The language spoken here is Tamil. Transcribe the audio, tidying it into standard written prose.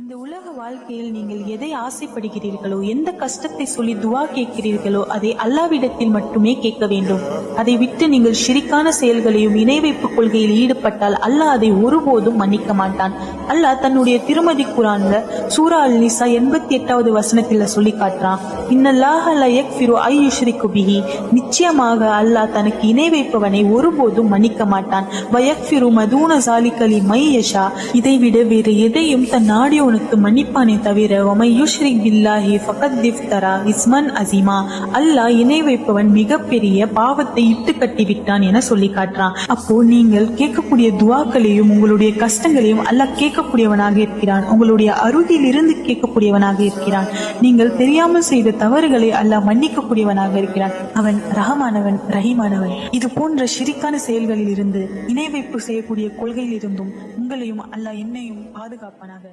இந்த உலக வாழ்க்கையில் நீங்கள் எதை ஆசைப்படுகிறீர்களோ, எந்த கஷ்டத்தை சொல்லி துவா கேட்கிறீர்களோ அதை அல்லாவிடத்தில் மட்டுமே கேட்க வேண்டும். அதை விட்டு நீங்கள் ஷிரிக்கான செயல்களையும் இணை வைப்பு கொள்கையில் ஈடுபட்டால் அல்லாஹ் அதை ஒருபோதும் மன்னிக்க மாட்டான். அல்லாஹ் தன்னுடைய திருமதி குர்ஆன்ல சூரா அல் நிசா 88வது வசனத்தில் சொல்லி காட்டுறான், இன்னல்லாஹ லா யக்ஃபிரு ஐ யுஷ்ரிகு பிஹி, நிச்சயமாக அல்லாஹ் தனக்கு இணை வைப்பவனை ஒருபோதும் மன்னிக்க மாட்டான். வயக்ஃபிரு மதூன ஸாலிக லிமன் யஷா, இதைவிட வேறு எதையும் தன் நாடிய உனக்கு மன்னிப்பானே தவிர வமை யுஷ்ரிக் பில்லாஹி ஃபகத் இஃப்தரா இஸ்மன் அஸீமா, அல்லாஹ் இணை வைப்பவன் மிகப்பெரிய பாவத்தை இட்டு கட்டிவிட்டான் என சொல்லி காட்டுறான். அப்போ நீங்கள் கேட்கக்கூடிய துவாக்களையும் உங்களுடைய கஷ்டங்களையும் அல்லாஹ் கேட்கக்கூடியவனாக இருக்கிறான். உங்களுடைய அருகில் இருந்து கேட்கக்கூடியவனாக இருக்கிறான். நீங்கள் தெரியாமல் செய்த தவறுகளை அல்லாஹ் மன்னிக்கக்கூடியவனாக இருக்கிறான். அவன் ரஹமானவன், ரஹீமானவன். இது போன்ற ஷிரிக்கான செயல்களில் இருந்து, இணை வைப்பு செய்யக்கூடிய கொள்கையில் இருந்தும் உங்களையும் அல்லாஹ் என்னையும் பாதுகாப்பானாக.